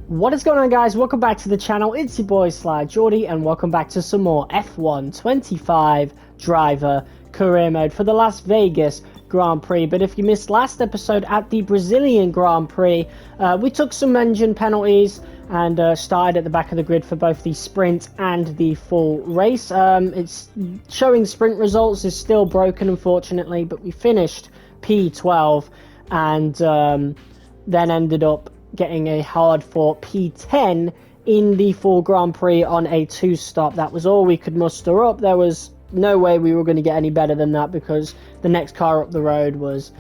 What is going on, guys? Welcome back to the channel. It's your boy Sly Geordie, and welcome back to some more F1 25 driver career mode for the Las Vegas Grand Prix. But if you missed last episode at the Brazilian Grand Prix, we took some engine penalties and started at the back of the grid for both the sprint and the full race. It's showing sprint results is still broken, unfortunately, but we finished P12 and then ended up getting a hard fought P10 in the full Grand Prix on a two-stop. That was all we could muster up. There was no way we were going to get any better than that because the next car up the road was,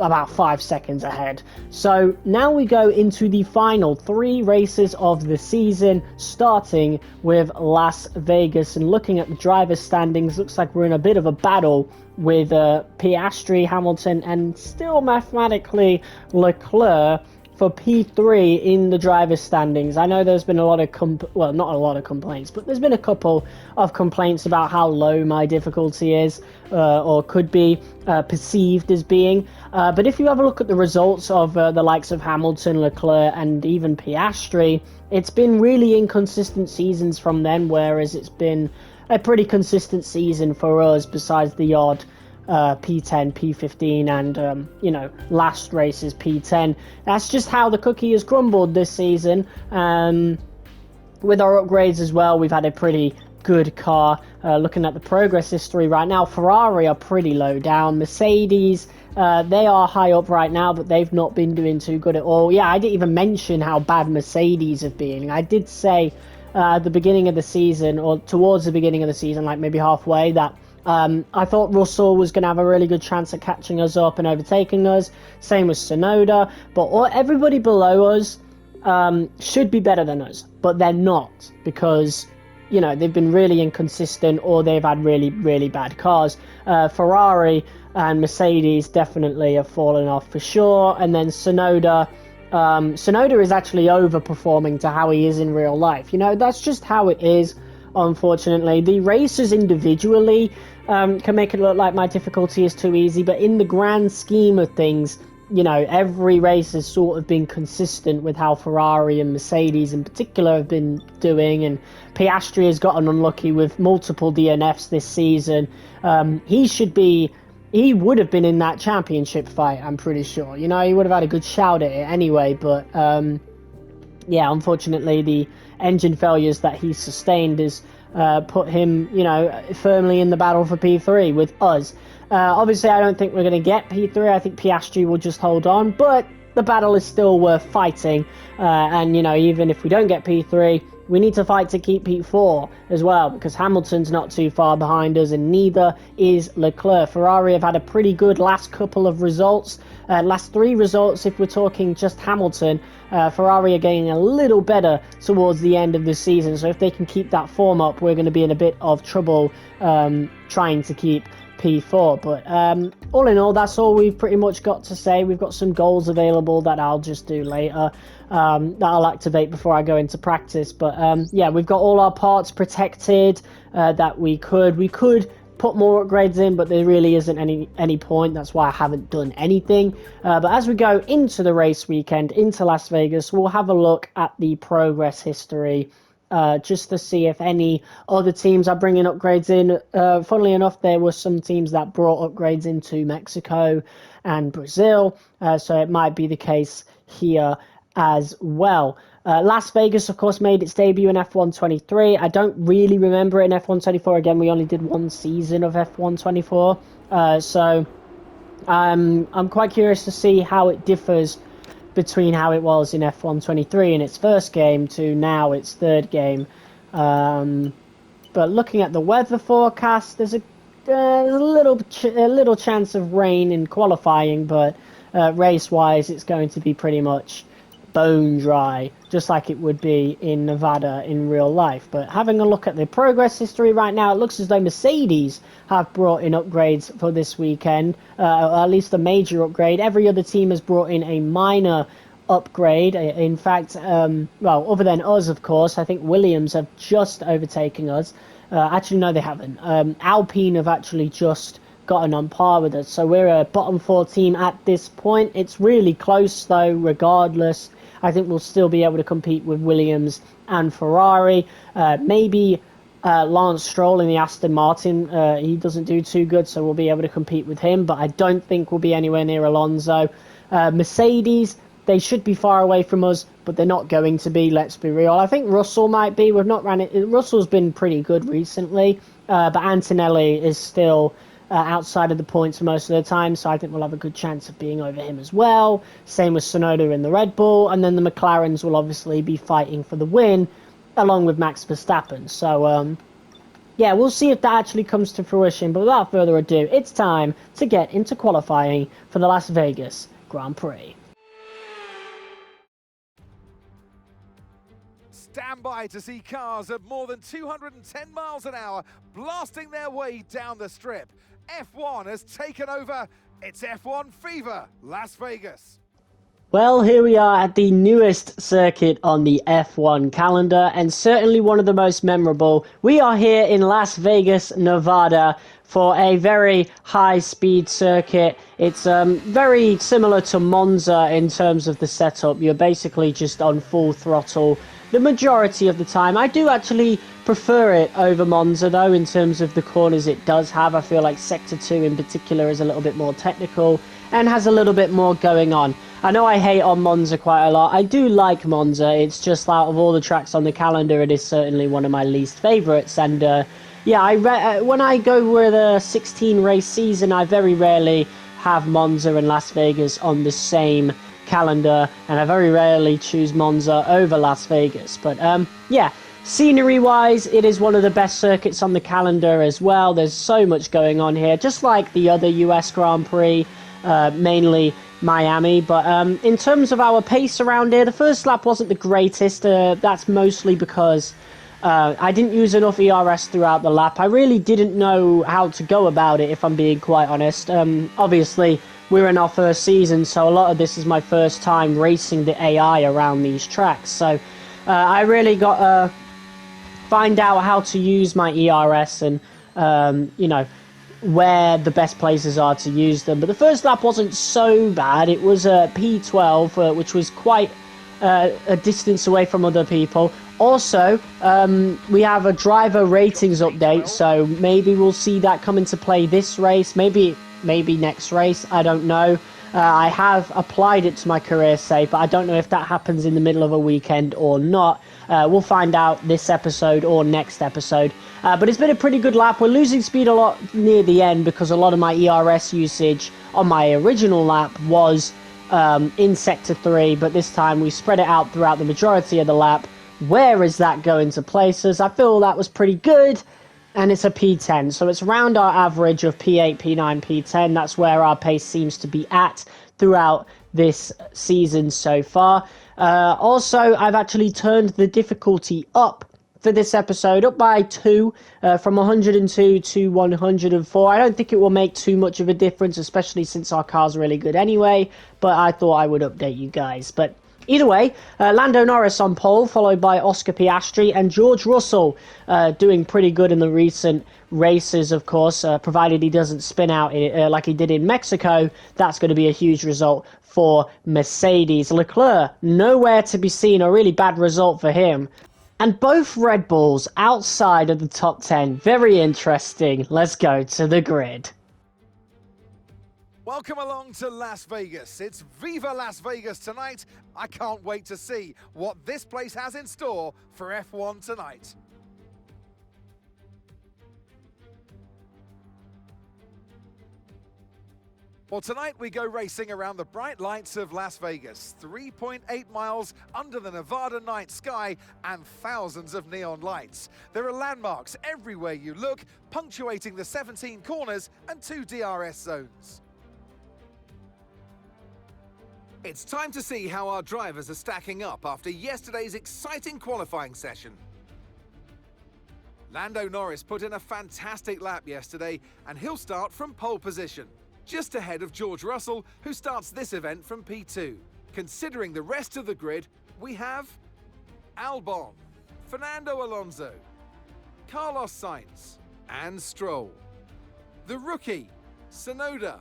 about 5 seconds ahead. So now we go into the final 3 races of the season, starting with Las Vegas. And looking at the driver's standings, looks like we're in a bit of a battle with Piastri, Hamilton, and still mathematically Leclerc for P3 in the driver's standings. I know there's been a lot of not a lot of complaints, but there's been a couple of complaints about how low my difficulty is, or could be perceived as being. But if you have a look at the results of the likes of Hamilton, Leclerc, and even Piastri, it's been really inconsistent seasons from them, whereas it's been a pretty consistent season for us, besides the odd P10, P15, and last race's P10. That's just how the cookie has crumbled this season. With our upgrades as well, we've had a pretty good car. Looking at the progress history right now, Ferrari are pretty low down. Mercedes, they are high up right now, but they've not been doing too good at all. Yeah, I didn't even mention how bad Mercedes have been. I did say at the beginning of the season, or towards the beginning of the season, like maybe halfway, that I thought Russell was going to have a really good chance at catching us up and overtaking us. Same with Tsunoda. But everybody below us should be better than us. But they're not, because, they've been really inconsistent, or they've had really, really bad cars. Ferrari and Mercedes definitely have fallen off for sure. And then Tsunoda is actually overperforming to how he is in real life. That's just how it is, unfortunately. The races individually can make it look like my difficulty is too easy, but in the grand scheme of things, every race has sort of been consistent with how Ferrari and Mercedes in particular have been doing, and Piastri has gotten unlucky with multiple DNFs this season. He would have been in that championship fight, I'm pretty sure. He would have had a good shout at it anyway, but unfortunately the engine failures that he sustained has put him, firmly in the battle for P3 with us. Obviously, I don't think we're going to get P3. I think Piastri will just hold on, but the battle is still worth fighting. And, even if we don't get P3, we need to fight to keep P4 as well, because Hamilton's not too far behind us, and neither is Leclerc. Ferrari have had a pretty good last couple of results. Last 3 results, if we're talking just Hamilton. Ferrari are getting a little better towards the end of the season, so if they can keep that form up, we're going to be in a bit of trouble trying to keep P4. But all in all, that's all we've pretty much got to say. We've got some goals available that I'll just do later, that I'll activate before I go into practice. But we've got all our parts protected that we could put more upgrades in, but there really isn't any point. That's why I haven't done anything. But as we go into the race weekend, into Las Vegas, we'll have a look at the progress history, just to see if any other teams are bringing upgrades in. Funnily enough, there were some teams that brought upgrades into Mexico and Brazil, so it might be the case here as well. Las Vegas, of course, made its debut in F1 23. I don't really remember it in F1 24. Again, we only did 1 season of F1 24. So I'm quite curious to see how it differs between how it was in F1 23 in its first game to now its third game. But looking at the weather forecast, there's a little chance of rain in qualifying, but race-wise, it's going to be pretty much bone dry, just like it would be in Nevada in real life. But having a look at the progress history right now, it looks as though Mercedes have brought in upgrades for this weekend, or at least a major upgrade. Every other team has brought in a minor upgrade. In fact, other than us, of course, I think Williams have just overtaken us. Actually, no, they haven't. Alpine have actually just gotten on par with us, so we're a bottom 4 team at this point. It's really close though, regardless. I think we'll still be able to compete with Williams and Ferrari. Maybe Lance Stroll in the Aston Martin, he doesn't do too good, so we'll be able to compete with him, but I don't think we'll be anywhere near Alonso. Mercedes, they should be far away from us, but they're not going to be, let's be real. I think Russell might be. We've not ran it. Russell's been pretty good recently, but Antonelli is still outside of the points most of the time, so I think we'll have a good chance of being over him as well. Same with Tsunoda in the Red Bull, and then the McLarens will obviously be fighting for the win, along with Max Verstappen. So, yeah, we'll see if that actually comes to fruition, but without further ado, it's time to get into qualifying for the Las Vegas Grand Prix. Stand by to see cars at more than 210 miles an hour blasting their way down the strip. F1 has taken over. It's F1 Fever, Las Vegas. Well, here we are at the newest circuit on the F1 calendar, and certainly one of the most memorable. We are here in Las Vegas, Nevada, for a very high-speed circuit. It's very similar to Monza in terms of the setup. You're basically just on full throttle the majority of the time. I do actually prefer it over Monza, though, in terms of the corners it does have. I feel like Sector 2 in particular is a little bit more technical and has a little bit more going on. I know I hate on Monza quite a lot. I do like Monza. It's just out of all the tracks on the calendar, it is certainly one of my least favourites. And yeah, when I go with a 16 race season, I very rarely have Monza and Las Vegas on the same calendar, and I very rarely choose Monza over Las Vegas. But yeah, scenery wise, it is one of the best circuits on the calendar as well. There's so much going on here, just like the other US Grand Prix, mainly Miami. But in terms of our pace around here, the first lap wasn't the greatest. That's mostly because I didn't use enough ERS throughout the lap. I really didn't know how to go about it, if I'm being quite honest. Obviously, we're in our first season, so a lot of this is my first time racing the AI around these tracks. So I really got to find out how to use my ERS and, you know, where the best places are to use them. But the first lap wasn't so bad. It was a P12, which was quite a distance away from other people. Also, we have a driver ratings update, so maybe we'll see that come into play this race, maybe next race, I don't know. I have applied it to my career save, but I don't know if that happens in the middle of a weekend or not. We'll find out this episode or next episode. But it's been a pretty good lap. We're losing speed a lot near the end because a lot of my ERS usage on my original lap was in Sector 3, but this time we spread it out throughout the majority of the lap. Where is that going to place us? I feel that was pretty good, and it's a P10, so it's around our average of P8, P9, P10. That's where our pace seems to be at throughout this season so far. Also, I've actually turned the difficulty up for this episode, up by 2, from 102 to 104. I don't think it will make too much of a difference, especially since our car's really good anyway, but I thought I would update you guys. But either way, Lando Norris on pole, followed by Oscar Piastri, and George Russell doing pretty good in the recent races, of course, provided he doesn't spin out like he did in Mexico. That's going to be a huge result for Mercedes. Leclerc, nowhere to be seen, a really bad result for him. And both Red Bulls outside of the top 10. Very interesting. Let's go to the grid. Welcome along to Las Vegas. It's Viva Las Vegas tonight. I can't wait to see what this place has in store for F1 tonight. Well, tonight we go racing around the bright lights of Las Vegas, 3.8 miles under the Nevada night sky and thousands of neon lights. There are landmarks everywhere you look, punctuating the 17 corners and 2 DRS zones. It's time to see how our drivers are stacking up after yesterday's exciting qualifying session. Lando Norris put in a fantastic lap yesterday, and he'll start from pole position, just ahead of George Russell, who starts this event from P2. Considering the rest of the grid, we have Albon, Fernando Alonso, Carlos Sainz, and Stroll. The rookie, Tsunoda,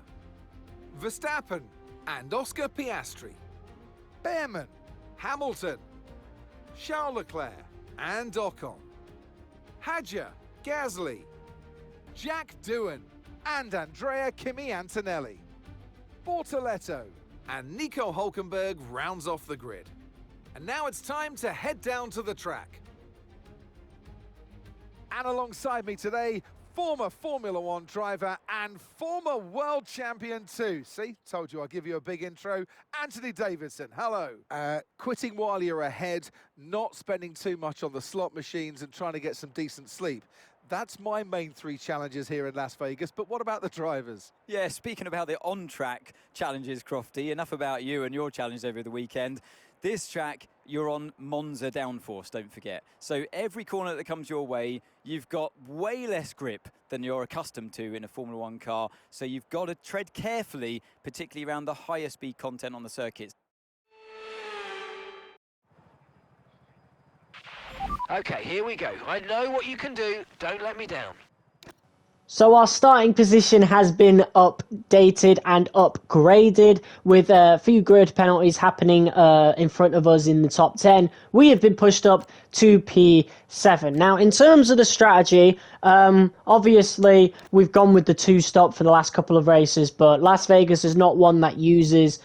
Verstappen, and Oscar Piastri. Behrman, Hamilton, Charles Leclerc and Ocon, Hadjar, Gasly, Jack Doohan and Andrea Kimi Antonelli, Bortoletto and Nico Hülkenberg rounds off the grid. And now it's time to head down to the track. And alongside me today, former Formula One driver and former world champion too. See, told you I'll give you a big intro. Anthony Davidson, hello. Quitting while you're ahead, not spending too much on the slot machines and trying to get some decent sleep. That's my main three challenges here in Las Vegas, but what about the drivers? Yeah, speaking about the on-track challenges, Crofty, enough about you and your challenge over the weekend. This track, you're on Monza downforce, don't forget. So every corner that comes your way, you've got way less grip than you're accustomed to in a Formula One car. So you've got to tread carefully, particularly around the higher speed content on the circuits. Okay, here we go. I know what you can do. Don't let me down. So our starting position has been updated and upgraded with a few grid penalties happening in front of us in the top 10. We have been pushed up to P7. Now, in terms of the strategy, obviously we've gone with the two-stop for the last couple of races, but Las Vegas is not one that uses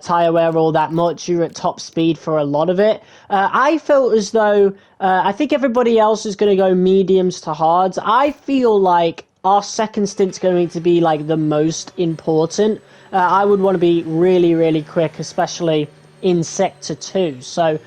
tyre wear all that much. You're at top speed for a lot of it. I felt as though I think everybody else is going to go mediums to hards. I feel like our second stint's going to be like the most important. I would want to be really, really quick, especially in Sector 2. So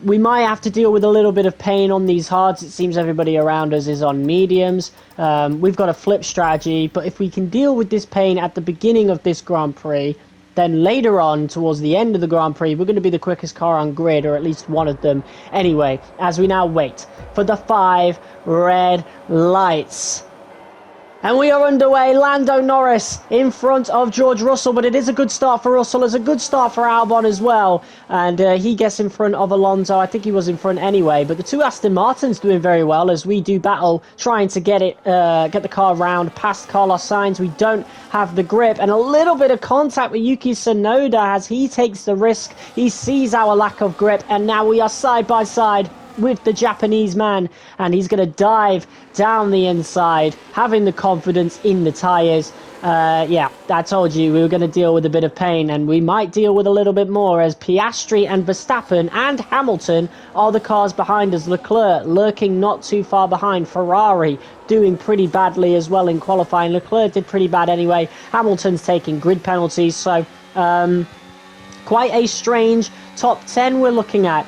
we might have to deal with a little bit of pain on these hards. It seems everybody around us is on mediums. We've got a flip strategy, but if we can deal with this pain at the beginning of this Grand Prix, then later on, towards the end of the Grand Prix, we're going to be the quickest car on grid, or at least one of them. Anyway, as we now wait for the 5 red lights. And we are underway. Lando Norris in front of George Russell, but it is a good start for Russell. It's a good start for Albon as well. And he gets in front of Alonso. I think he was in front anyway. But the two Aston Martins doing very well as we do battle, trying to get the car round past Carlos Sainz. We don't have the grip. And a little bit of contact with Yuki Tsunoda as he takes the risk. He sees our lack of grip. And now we are side by side with the Japanese man, and he's going to dive down the inside, having the confidence in the tyres. Yeah, I told you we were going to deal with a bit of pain, and we might deal with a little bit more as Piastri and Verstappen and Hamilton are the cars behind us. Leclerc lurking not too far behind. Ferrari doing pretty badly as well in qualifying. Leclerc did pretty bad anyway. Hamilton's taking grid penalties, so quite a strange top 10 we're looking at.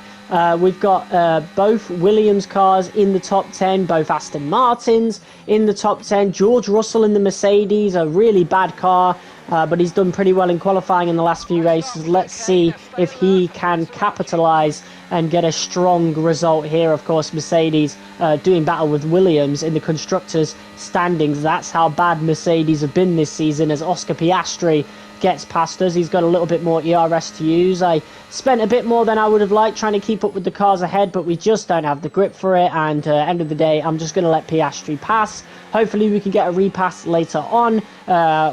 We've got both Williams cars in the top 10, both Aston Martins in the top 10. George Russell in the Mercedes, a really bad car, but he's done pretty well in qualifying in the last few races. Let's see if he can capitalise and get a strong result here. Of course, Mercedes doing battle with Williams in the Constructors' standings. That's how bad Mercedes have been this season as Oscar Piastri gets past us. He's got a little bit more ERS to use. I spent a bit more than I would have liked trying to keep up with the cars ahead, but we just don't have the grip for it, and end of the day, I'm just going to let Piastri pass. Hopefully we can get a repass later on,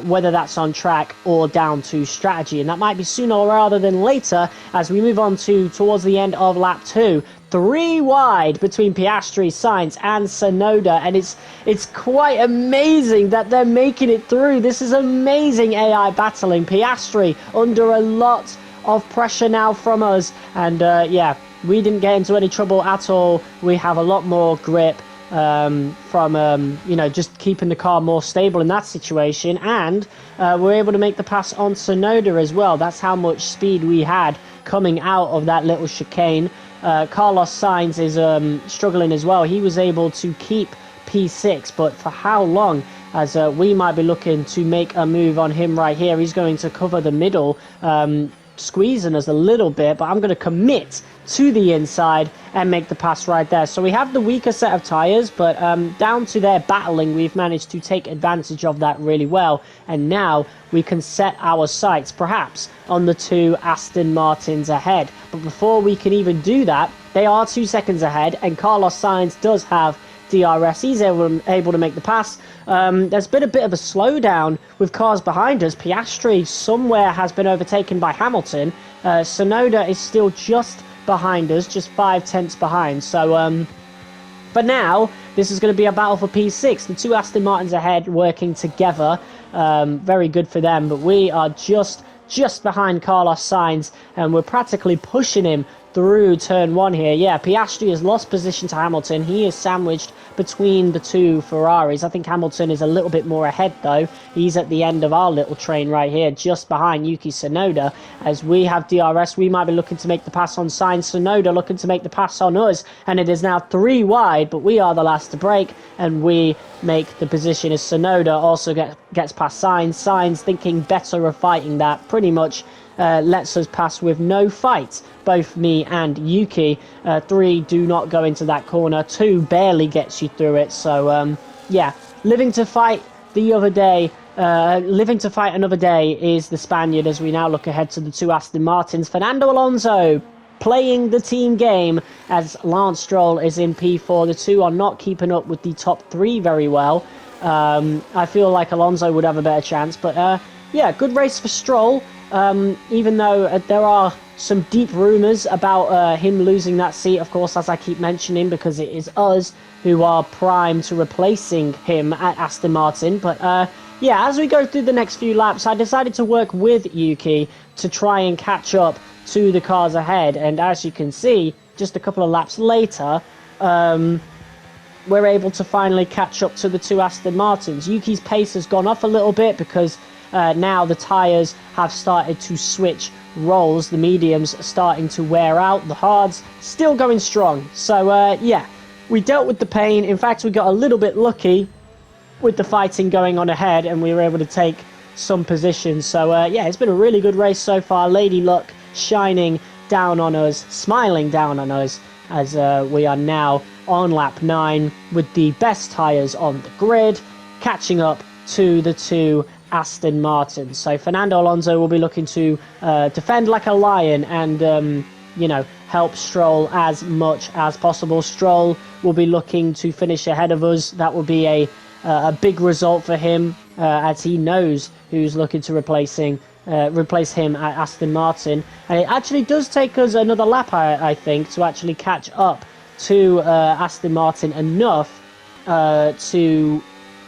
whether that's on track or down to strategy, and that might be sooner rather than later as we move on towards the end of lap 2. 3 wide between Piastri, Sainz and Tsunoda, and it's quite amazing that they're making it through. This is amazing AI battling. Piastri under a lot of pressure now from us, and yeah, we didn't get into any trouble at all. We have a lot more grip from you know, just keeping the car more stable in that situation, and we're able to make the pass on Tsunoda as well. That's how much speed we had coming out of that little chicane. Carlos Sainz is struggling as well. He was able to keep P6, but for how long? As we might be looking to make a move on him right here. He's going to cover the middle, squeezing us a little bit, but I'm going to commit to the inside and make the pass right there. So we have the weaker set of tyres, but down to their battling, we've managed to take advantage of that really well. And now we can set our sights, perhaps, on the 2 Aston Martins ahead. But before we can even do that, they are 2 seconds ahead, and Carlos Sainz does have DRS. He's able to make the pass. There's been a bit of a slowdown with cars behind us. Piastri somewhere has been overtaken by Hamilton. Tsunoda is still just behind us, just 5/10 behind. So, but now this is going to be a battle for P6. The two Aston Martins ahead working together. Very good for them, but we are just behind Carlos Sainz, and we're practically pushing him through turn 1 here. Yeah, Piastri has lost position to Hamilton. He is sandwiched between the two Ferraris. I think Hamilton is a little bit more ahead, though. He's at the end of our little train right here, just behind Yuki Tsunoda. As we have DRS, we might be looking to make the pass on Sainz. Tsunoda looking to make the pass on us, and it is now 3 wide, but we are the last to break, and we make the position as Tsunoda also gets past Sainz. Sainz thinking better of fighting that, pretty much lets us pass with no fight. Both me and Yuki. 3 do not go into that corner. 2 barely gets you through it. So, yeah, living to fight another day is the Spaniard as we now look ahead to the two Aston Martins. Fernando Alonso playing the team game as Lance Stroll is in P4. The two are not keeping up with the top 3 very well. I feel like Alonso would have a better chance. But, yeah, good race for Stroll. Even though there are some deep rumours about him losing that seat, of course, as I keep mentioning, because it is us who are primed to replacing him at Aston Martin. But yeah, as we go through the next few laps, I decided to work with Yuki to try and catch up to the cars ahead. And as you can see, just a couple of laps later, we're able to finally catch up to the two Aston Martins. Yuki's pace has gone off a little bit because now the tyres have started to switch roles. The mediums are starting to wear out. The hards still going strong. So, yeah, we dealt with the pain. In fact, we got a little bit lucky with the fighting going on ahead, and we were able to take some positions. So, yeah, it's been a really good race so far. Lady Luck shining down on us, smiling down on us, as we are now on lap 9 with the best tyres on the grid, catching up to the two Aston Martin. So Fernando Alonso will be looking to defend like a lion and, you know, help Stroll as much as possible. Stroll will be looking to finish ahead of us. That will be a big result for him as he knows who's looking to replace him at Aston Martin. And it actually does take us another lap, I think, to actually catch up to Aston Martin enough to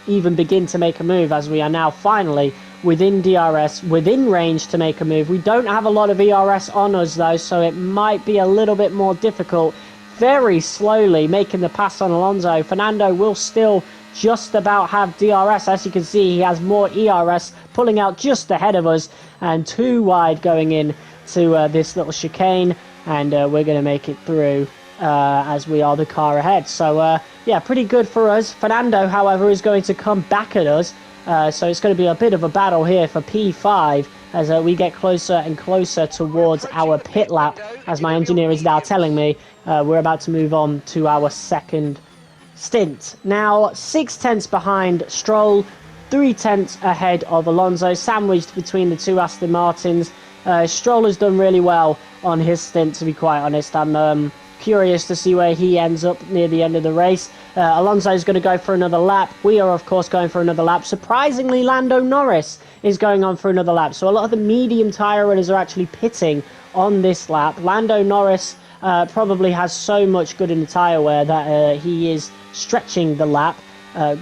even begin to make a move, as we are now finally within DRS, within range to make a move. We don't have a lot of ERS on us though, so it might be a little bit more difficult. Very slowly making the pass on Alonso. Fernando will still just about have DRS. As you can see, he has more ERS, pulling out just ahead of us, and 2 wide going in to this little chicane, and we're going to make it through as we are the car ahead. So yeah, pretty good for us. Fernando, however, is going to come back at us, so it's going to be a bit of a battle here for P5 as we get closer and closer towards our pit lap. As my engineer is now telling me, we're about to move on to our second stint. Now 6/10 behind Stroll, 3/10 ahead of Alonso, sandwiched between the two Aston Martins. Stroll has done really well on his stint, to be quite honest. I'm curious to see where he ends up near the end of the race. Alonso is going to go for another lap. We are, of course, going for another lap. Surprisingly, Lando Norris is going on for another lap. So a lot of the medium tyre runners are actually pitting on this lap. Lando Norris probably has so much good in the tyre wear that he is stretching the lap.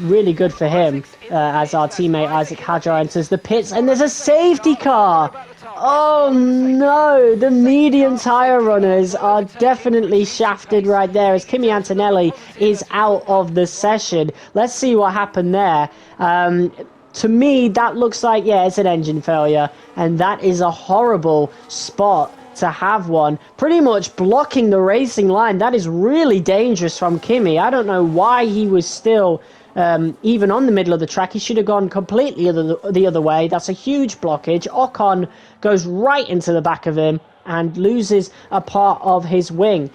Really good for him as our teammate Isaac Hadjar enters the pits, and there's a safety car. Oh no, the medium tyre runners are definitely shafted right there as Kimi Antonelli is out of the session. Let's see what happened there. To me, that looks like, yeah, it's an engine failure, and that is a horrible spot to have one. Pretty much blocking the racing line. That is really dangerous from Kimi. I don't know why he was still even on the middle of the track. He should have gone completely the other way. That's a huge blockage. Ocon goes right into the back of him and loses a part of his wing.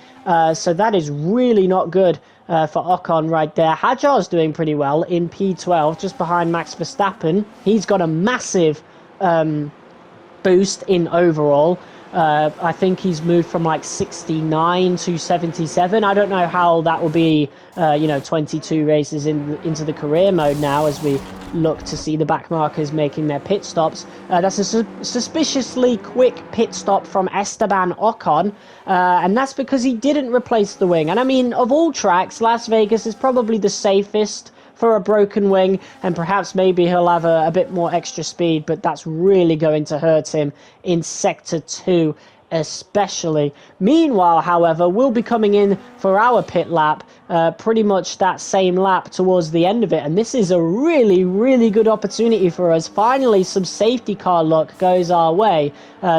So that is really not good for Ocon right there. Hadjar's doing pretty well in P12, just behind Max Verstappen. He's got a massive boost in overall. I think he's moved from like 69 to 77. I don't know how that will be, 22 races into the career mode now as we look to see the back markers making their pit stops. That's a suspiciously quick pit stop from Esteban Ocon, and that's because he didn't replace the wing. And I mean, of all tracks, Las Vegas is probably the safest for a broken wing, and perhaps maybe he'll have a bit more extra speed, but that's really going to hurt him in Sector 2 especially. Meanwhile, however, we'll be coming in for our pit lap pretty much that same lap towards the end of it, and this is a really, really good opportunity for us. Finally, some safety car luck goes our way.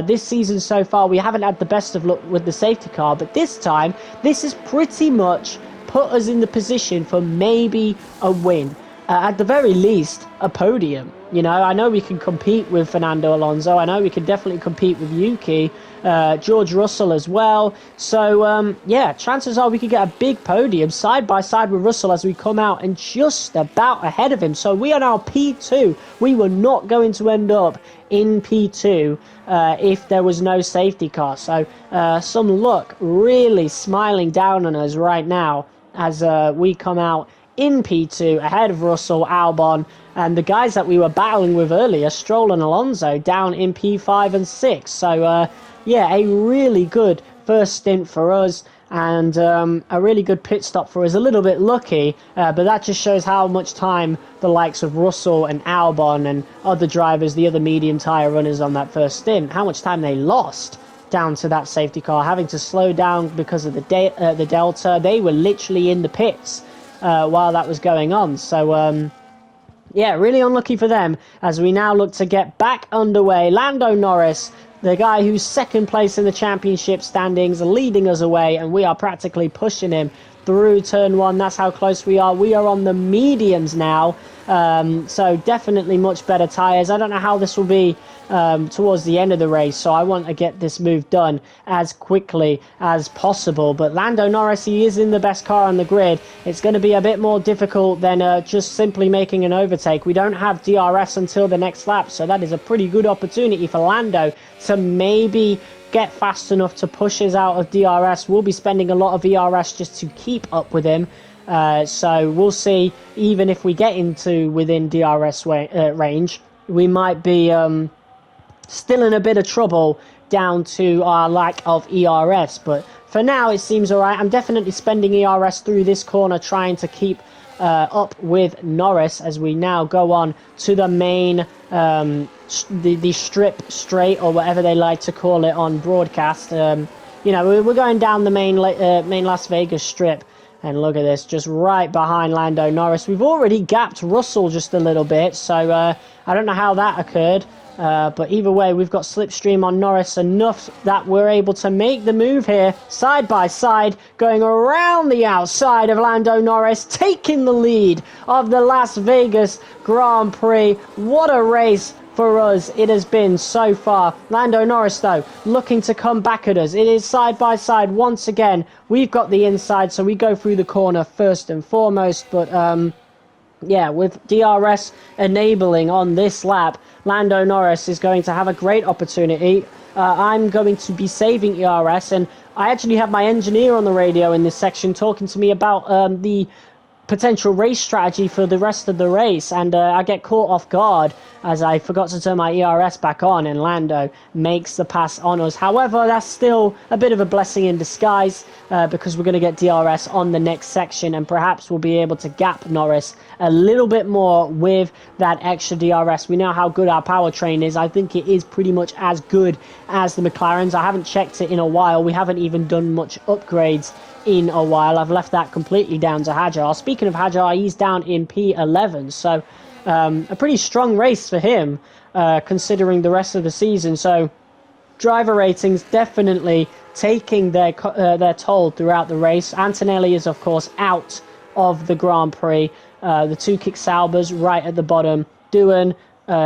This season so far, we haven't had the best of luck with the safety car, but this time, this is pretty much put us in the position for maybe a win. At the very least, a podium. I know we can compete with Fernando Alonso. I know we can definitely compete with Yuki, George Russell as well. So, chances are we could get a big podium side by side with Russell as we come out and just about ahead of him. So we are now P2. We were not going to end up in P2 if there was no safety car. So some luck really smiling down on us right now as we come out in P2 ahead of Russell, Albon, and the guys that we were battling with earlier, Stroll and Alonso, down in P5 and 6. So, a really good first stint for us, and a really good pit stop for us. A little bit lucky, but that just shows how much time the likes of Russell and Albon and other drivers, the other medium tyre runners on that first stint, how much time they lost down to that safety car, having to slow down because of the Delta. They were literally in the pits while that was going on. So, really unlucky for them as we now look to get back underway. Lando Norris, the guy who's second place in the championship standings, leading us away, and we are practically pushing him through turn 1. That's how close we are. We are on the mediums now, so definitely much better tyres. I don't know how this will be towards the end of the race, so I want to get this move done as quickly as possible. But Lando Norris, he is in the best car on the grid. It's going to be a bit more difficult than just simply making an overtake. We don't have DRS until the next lap, so that is a pretty good opportunity for Lando to maybe get fast enough to push us out of DRS. We'll be spending a lot of ERS just to keep up with him. So we'll see. Even if we get into within DRS range, we might be still in a bit of trouble down to our lack of ERS. But for now, it seems all right. I'm definitely spending ERS through this corner, trying to keep up with Norris as we now go on to the main, the strip straight, or whatever they like to call it on broadcast. We're going down the main Las Vegas strip. And look at this, just right behind Lando Norris. We've already gapped Russell just a little bit, so I don't know how that occurred. But either way, we've got slipstream on Norris enough that we're able to make the move here, side by side, going around the outside of Lando Norris, taking the lead of the Las Vegas Grand Prix. What a race for us it has been so far. Lando Norris, though, looking to come back at us. It is side by side once again. We've got the inside, so we go through the corner first and foremost, but with DRS enabling on this lap, Lando Norris is going to have a great opportunity. I'm going to be saving ERS, and I actually have my engineer on the radio in this section talking to me about the potential race strategy for the rest of the race, and I get caught off guard as I forgot to turn my ERS back on, and Lando makes the pass on us. However, that's still a bit of a blessing in disguise because we're going to get DRS on the next section, and perhaps we'll be able to gap Norris a little bit more with that extra DRS. We know how good our powertrain is. I think it is pretty much as good as the McLaren's. I haven't checked it in a while. We haven't even done much upgrades in a while. I've left that completely down to Hajar. Speaking of Hajar, he's down in P11, so a pretty strong race for him considering the rest of the season. So driver ratings definitely taking their toll throughout the race. Antonelli is of course out of the Grand Prix. The two Kick Saubers right at the bottom. Doohan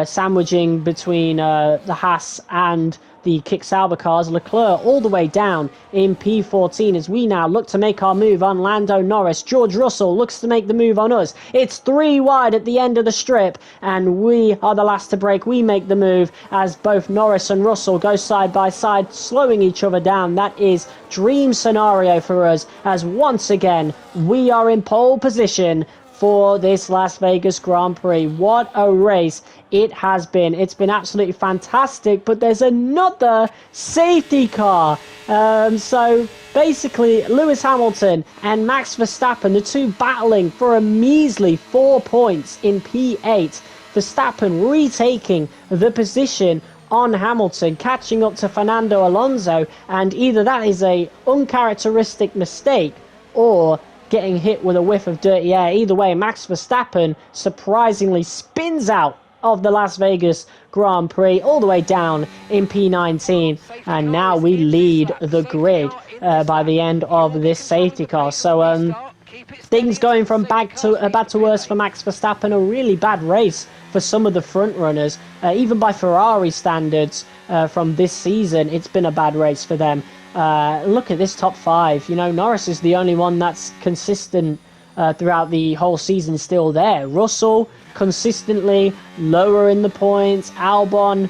sandwiching between the Haas and the Kick Sauber cars. Leclerc all the way down in P14 as we now look to make our move on Lando Norris. George Russell looks to make the move on us. It's 3 wide at the end of the strip, and we are the last to break. We make the move as both Norris and Russell go side by side, slowing each other down. That is dream scenario for us, as once again we are in pole position for this Las Vegas Grand Prix. What a race it has been. It's been absolutely fantastic, but there's another safety car. So basically, Lewis Hamilton and Max Verstappen, the two battling for a measly 4 points in P8. Verstappen retaking the position on Hamilton, catching up to Fernando Alonso, and either that is a uncharacteristic mistake or getting hit with a whiff of dirty air. Either way, Max Verstappen surprisingly spins out of the Las Vegas Grand Prix all the way down in P19, and now we lead the grid by the end of this safety car. So things going from bad to worse for Max Verstappen. A really bad race for some of the front runners, even by Ferrari standards from this season. It's been a bad race for them. Look at this top 5. You know, Norris is the only one that's consistent throughout the whole season, still there. Russell consistently lower in the points. Albon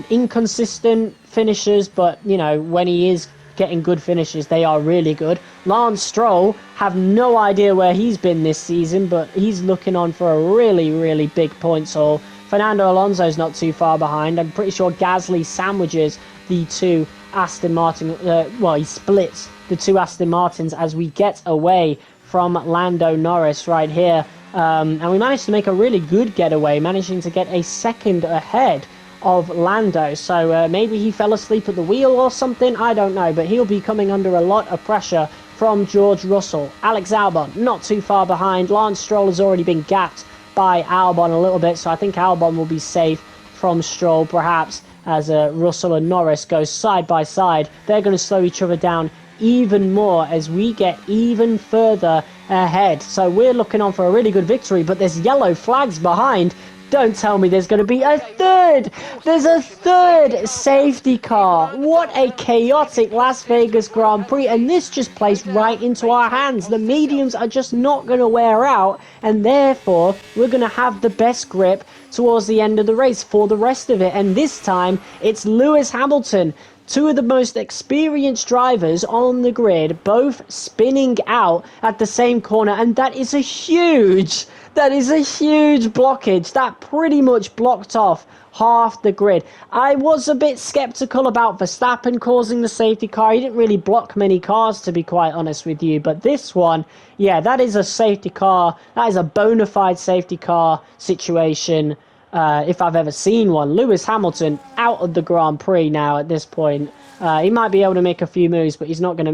inconsistent finishes, but you know, when he is getting good finishes, they are really good. Lance Stroll, have no idea where he's been this season, but he's looking on for a really big points haul. Fernando Alonso's not too far behind. I'm pretty sure Gasly sandwiches the two Aston Martin, he splits the two Aston Martins as we get away from Lando Norris right here. And we managed to make a really good getaway, managing to get a second ahead of Lando. So maybe he fell asleep at the wheel or something, I don't know, but he'll be coming under a lot of pressure from George Russell. Alex Albon not too far behind. Lance Stroll has already been gapped by Albon a little bit, so I think Albon will be safe from Stroll perhaps, as Russell and Norris go side by side. They're going to slow each other down even more as we get even further ahead. So we're looking on for a really good victory, but there's yellow flags behind. Don't tell me there's going to be a third. There's a third safety car. What a chaotic Las Vegas Grand Prix. And this just plays right into our hands. The mediums are just not going to wear out. And therefore, we're going to have the best grip towards the end of the race for the rest of it. And this time, it's Lewis Hamilton. Two of the most experienced drivers on the grid, both spinning out at the same corner. And that is a huge blockage. That pretty much blocked off half the grid. I was a bit skeptical about Verstappen causing the safety car. He didn't really block many cars, to be quite honest with you. But this one, yeah, that is a safety car. That is a bona fide safety car situation, if I've ever seen one. Lewis Hamilton out of the Grand Prix now at this point. He might be able to make a few moves, but he's not gonna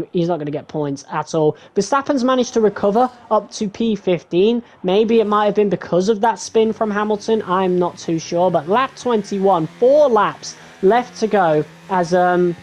get points at all. Verstappen's managed to recover up to P15. Maybe it might have been because of that spin from Hamilton. I'm not too sure. But lap 21, 4 laps left to go as the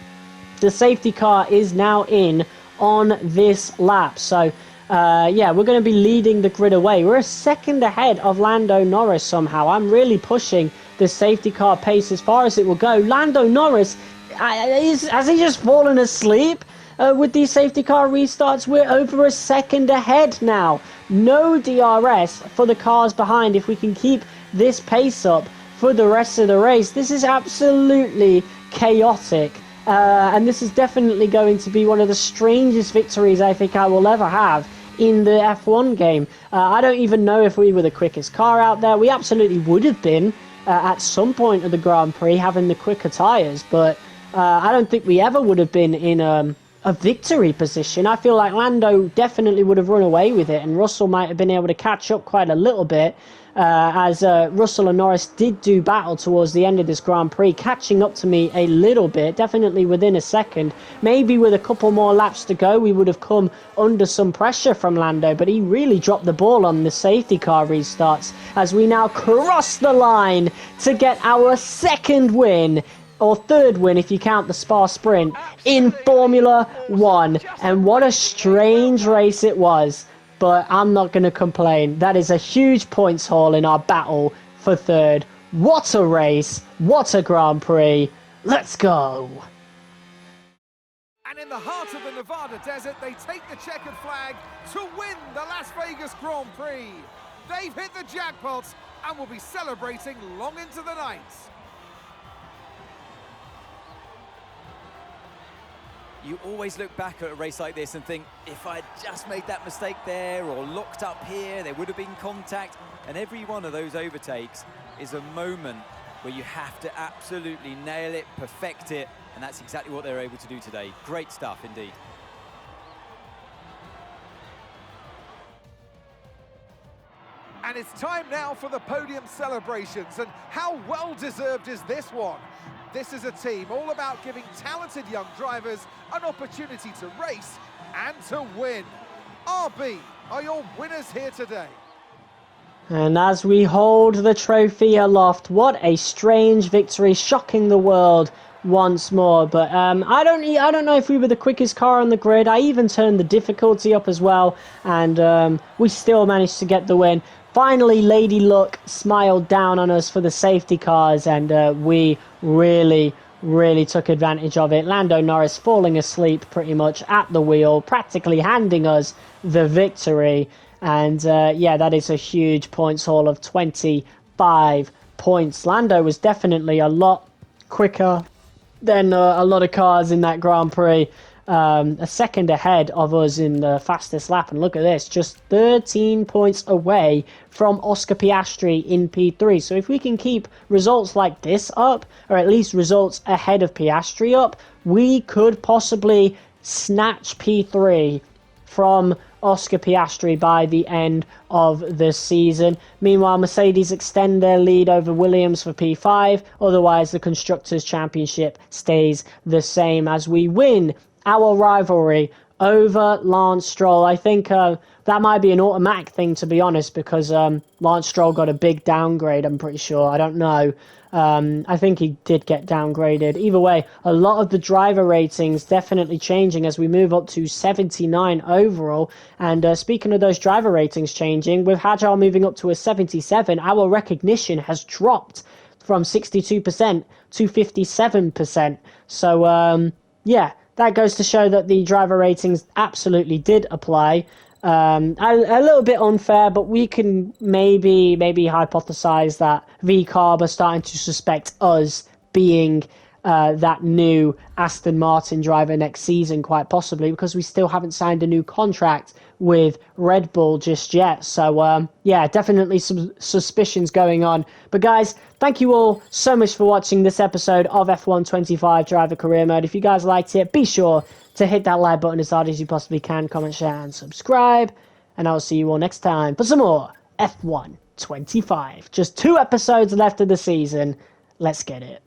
safety car is now in on this lap. So yeah, we're going to be leading the grid away. We're a second ahead of Lando Norris somehow. I'm really pushing the safety car pace as far as it will go. Lando Norris, has he just fallen asleep with these safety car restarts? We're over a second ahead now. No DRS for the cars behind if we can keep this pace up for the rest of the race. This is absolutely chaotic. And this is definitely going to be one of the strangest victories I think I will ever have in the F1 game. I don't even know if we were the quickest car out there. We absolutely would have been at some point of the Grand Prix having the quicker tyres, but I don't think we ever would have been in a victory position. I feel like Lando definitely would have run away with it, and Russell might have been able to catch up quite a little bit, as Russell and Norris did do battle towards the end of this Grand Prix, catching up to me a little bit, definitely within a second. Maybe with a couple more laps to go, we would have come under some pressure from Lando, but he really dropped the ball on the safety car restarts as we now cross the line to get our second win, or third win if you count the Spa Sprint, in Formula 1. And what a strange race it was. But I'm not going to complain. That is a huge points haul in our battle for third. What a race. What a Grand Prix. Let's go. And in the heart of the Nevada desert, they take the checkered flag to win the Las Vegas Grand Prix. They've hit the jackpot and will be celebrating long into the night. You always look back at a race like this and think, if I'd just made that mistake there or looked up here, there would have been contact. And every one of those overtakes is a moment where you have to absolutely nail it, perfect it, and that's exactly what they're able to do today. Great stuff indeed. And it's time now for the podium celebrations, and how well-deserved is this one? This is a team all about giving talented young drivers an opportunity to race and to win. RB are your winners here today. And as we hold the trophy aloft, what a strange victory, shocking the world once more. But I don't know if we were the quickest car on the grid. I even turned the difficulty up as well, and we still managed to get the win. Finally, Lady Luck smiled down on us for the safety cars, and we really took advantage of it. Lando Norris falling asleep pretty much at the wheel, practically handing us the victory. And yeah, that is a huge points haul of 25 points. Lando was definitely a lot quicker than a lot of cars in that Grand Prix. A second ahead of us in the fastest lap, and look at this, just 13 points away from Oscar Piastri in P3. So if we can keep results like this up, or at least results ahead of Piastri up, we could possibly snatch P3 from Oscar Piastri by the end of the season. Meanwhile, Mercedes extend their lead over Williams for P5. Otherwise, the Constructors' Championship stays the same as we win our rivalry over Lance Stroll. I think that might be an automatic thing, to be honest, because Lance Stroll got a big downgrade, I'm pretty sure. I don't know. I think he did get downgraded. Either way, a lot of the driver ratings definitely changing as we move up to 79 overall. And speaking of those driver ratings changing, with Hajjar moving up to a 77, our recognition has dropped from 62% to 57%. So, yeah, that goes to show that the driver ratings absolutely did apply. A little bit unfair, but we can maybe hypothesize that VCarb are starting to suspect us being that new Aston Martin driver next season, quite possibly, because we still haven't signed a new contract with Red Bull just yet. So, yeah, definitely some suspicions going on. But guys, thank you all so much for watching this episode of F1 25 Driver Career Mode. If you guys liked it, be sure to hit that like button as hard as you possibly can, comment, share, and subscribe. And I'll see you all next time for some more F1 25. Just 2 episodes left of the season. Let's get it.